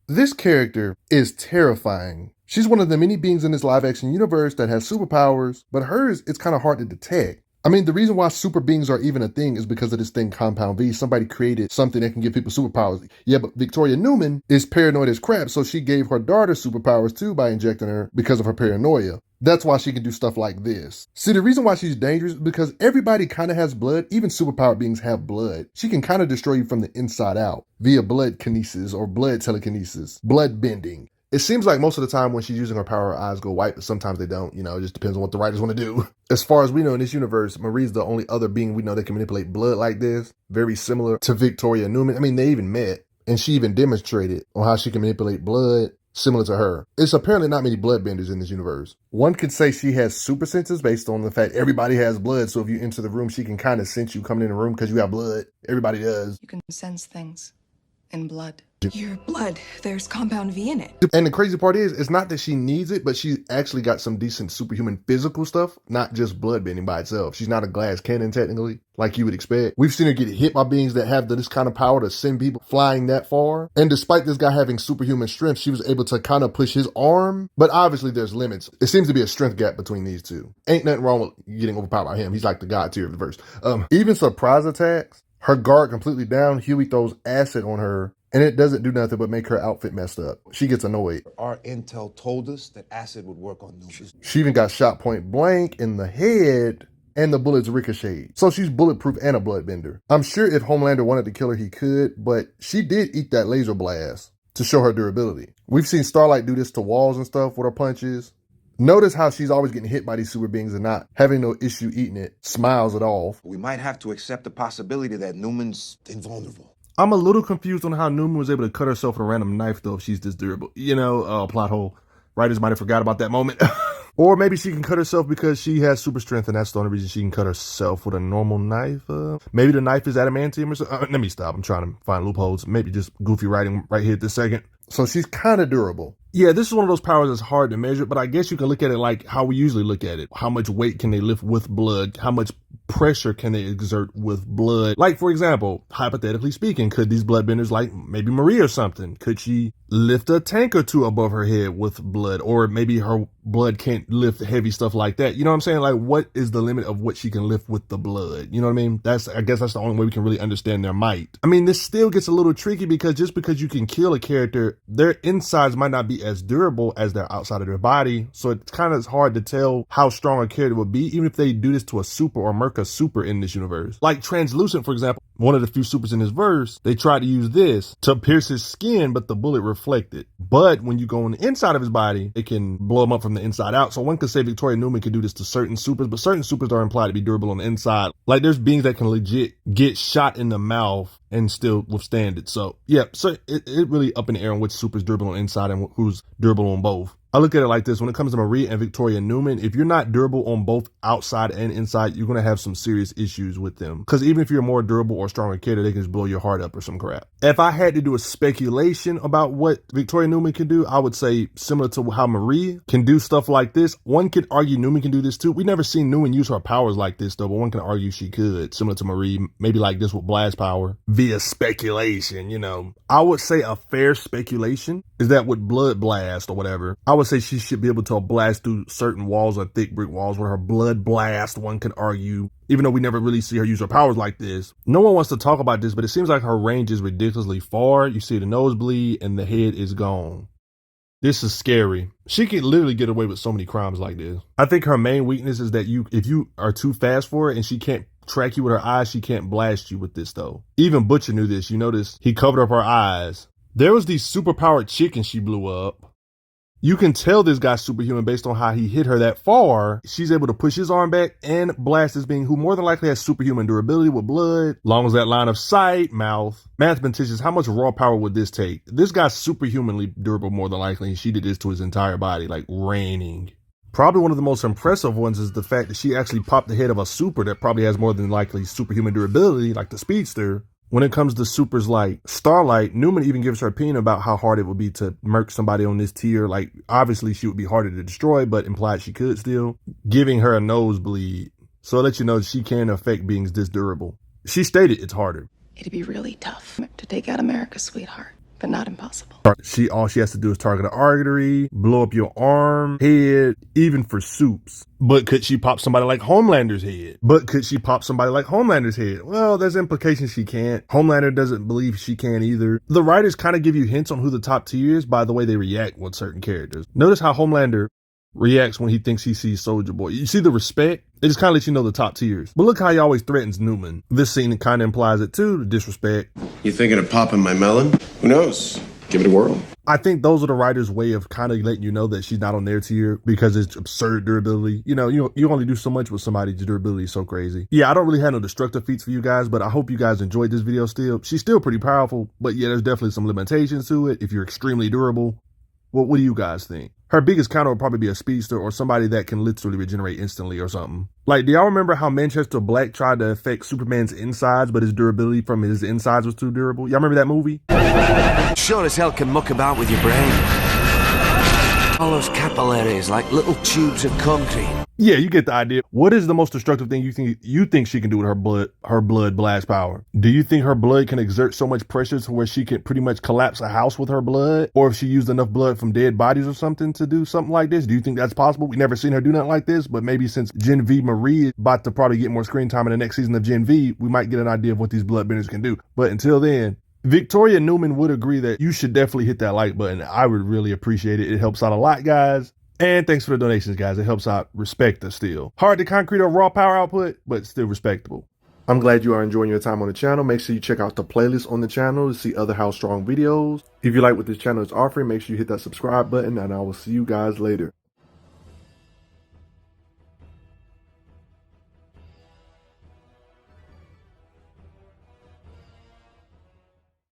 This character is terrifying. She's one of the many beings in this live action universe that has superpowers, but hers, it's kind of hard to detect. I mean, the reason why super beings are even a thing is because of this thing, Compound V. Somebody created something that can give people superpowers. Yeah, but Victoria Neuman is paranoid as crap, so she gave her daughter superpowers too by injecting her because of her paranoia. That's why she can do stuff like this. See, the reason why she's dangerous is because everybody kind of has blood. Even superpowered beings have blood. She can kind of destroy you from the inside out via blood kinesis or blood telekinesis, blood bending. It seems like most of the time when she's using her power, her eyes go white, but sometimes they don't. It just depends on what the writers want to do. As far as we know in this universe, Marie's the only other being we know that can manipulate blood like this. Very similar to Victoria Neuman. I mean, they even met, and she even demonstrated on how she can manipulate blood similar to her. It's apparently not many bloodbenders in this universe. One could say she has super senses based on the fact everybody has blood, so if you enter the room, she can kind of sense you coming in the room because you have blood. Everybody does. You can sense things in blood. Your blood, there's compound V in it. And the crazy part is, it's not that she needs it, but she's actually got some decent superhuman physical stuff, not just blood bending by itself. She's not a glass cannon, technically, like you would expect. We've seen her get hit by beings that have this kind of power to send people flying that far. And despite this guy having superhuman strength, she was able to kind of push his arm. But obviously there's limits. It seems to be a strength gap between these two. Ain't nothing wrong with getting overpowered by him. He's like the god tier of the verse. Even surprise attacks, her guard completely down, Huey throws acid on her, and it doesn't do nothing but make her outfit messed up. She gets annoyed. Our intel told us that acid would work on Neuman. She even got shot point blank in the head, and the bullets ricocheted. So she's bulletproof and a bloodbender. I'm sure if Homelander wanted to kill her, he could, but she did eat that laser blast to show her durability. We've seen Starlight do this to walls and stuff with her punches. Notice how she's always getting hit by these super beings and not having no issue eating it. Smiles it off. We might have to accept the possibility that Neuman's invulnerable. I'm a little confused on how Neuman was able to cut herself with a random knife, though, if she's this durable. Plot hole. Writers might have forgot about that moment. Or maybe she can cut herself because she has super strength, and that's the only reason she can cut herself with a normal knife. Maybe the knife is adamantium or something. Let me stop. I'm trying to find loopholes. Maybe just goofy writing right here at this second. So she's kind of durable. Yeah, this is one of those powers that's hard to measure, but I guess you can look at it like how we usually look at it. How much weight can they lift with blood? How much pressure can they exert with blood? Like, for example, hypothetically speaking, could these bloodbenders, like maybe Marie or something, could she lift a tank or two above her head with blood? Or maybe her blood can't lift heavy stuff like that. You know what I'm saying? Like, what is the limit of what she can lift with the blood? You know what I mean? I guess that's the only way we can really understand their might. I mean, this still gets a little tricky because just because you can kill a character, their insides might not be as durable as their outside of their body. So it's kind of hard to tell how strong a character would be, even if they do this to a super or murk a super in this universe. Like Translucent, for example, one of the few supers in this verse, they tried to use this to pierce his skin, but the bullet reflected. But when you go on the inside of his body, it can blow him up from the inside out. So one could say Victoria Neuman could do this to certain supers, but certain supers are implied to be durable on the inside. Like there's beings that can legit get shot in the mouth and still withstand it. So yeah, so it really up in the air on which super is durable on the inside and who's durable on both. I look at it like this. When it comes to Marie and Victoria Neuman, if you're not durable on both outside and inside, you're going to have some serious issues with them. Because even if you're more durable or stronger character, they can just blow your heart up or some crap. If I had to do a speculation about what Victoria Neuman can do, I would say similar to how Marie can do stuff like this. One could argue Neuman can do this too. We never seen Neuman use her powers like this though, but one can argue she could, similar to Marie, maybe like this with blast power via speculation, I would say a fair speculation is that with blood blast or whatever, I would say she should be able to blast through certain walls or thick brick walls with her blood blast, one can argue. Even though we never really see her use her powers like this. No one wants to talk about this, but it seems like her range is ridiculously far. You see the nosebleed and the head is gone. This is scary. She can literally get away with so many crimes like this. I think her main weakness is that if you are too fast for it and she can't track you with her eyes, she can't blast you with this though. Even Butcher knew this. You notice he covered up her eyes. There was these superpowered chickens she blew up. You can tell this guy's superhuman based on how he hit her that far. She's able to push his arm back and blast this being who more than likely has superhuman durability with blood, long as that line of sight, mouth. Mathematicians, how much raw power would this take? This guy's superhumanly durable more than likely, and she did this to his entire body, like raining. Probably one of the most impressive ones is the fact that she actually popped the head of a super that probably has more than likely superhuman durability, like the Speedster. When it comes to supers like Starlight, Neuman even gives her opinion about how hard it would be to murk somebody on this tier. Like, obviously she would be harder to destroy, but implied she could still, giving her a nosebleed. So it lets you know that she can affect beings this durable. She stated it's harder. It'd be really tough to take out America's sweetheart. but not impossible. All she has to do is target an artery, blow up your arm, head, even for soups. But could she pop somebody like Homelander's head? Well, there's implications she can't. Homelander doesn't believe she can either. The writers kind of give you hints on who the top tier is by the way they react with certain characters. Notice how Homelander reacts when he thinks he sees Soldier Boy. You see the respect? It just kind of lets you know the top tiers. But look how he always threatens Neuman. This scene kind of implies it too, the disrespect. You thinking of popping my melon? Who knows? Give it a whirl. I think those are the writers' way of kind of letting you know that she's not on their tier because it's absurd durability. You know, you only do so much with somebody's durability is so crazy. Yeah, I don't really have no destructive feats for you guys, but I hope you guys enjoyed this video still. She's still pretty powerful, but yeah, there's definitely some limitations to it if you're extremely durable. What do you guys think? Her biggest counter would probably be a speedster or somebody that can literally regenerate instantly or something. Like, do y'all remember how Manchester Black tried to affect Superman's insides, but his durability from his insides was too durable? Y'all remember that movie? Sure as hell can muck about with your brain. All those capillaries like little tubes of concrete. Yeah, you get the idea. What is the most destructive thing you think she can do with her blood blast power? Do you think her blood can exert so much pressure to where she can pretty much collapse a house with her blood? Or if she used enough blood from dead bodies or something to do something like this? Do you think that's possible? We never seen her do nothing like this, but maybe since Gen V Marie is about to probably get more screen time in the next season of Gen V, we might get an idea of what these bloodbenders can do. But until then, Victoria Neuman would agree that you should definitely hit that like button. I would really appreciate it. It helps out a lot, guys. And thanks for the donations, guys. It helps out respect us still. Hard to concrete or raw power output, but still respectable. I'm glad you are enjoying your time on the channel. Make sure you check out the playlist on the channel to see other How Strong videos. If you like what this channel is offering, make sure you hit that subscribe button, and I will see you guys later.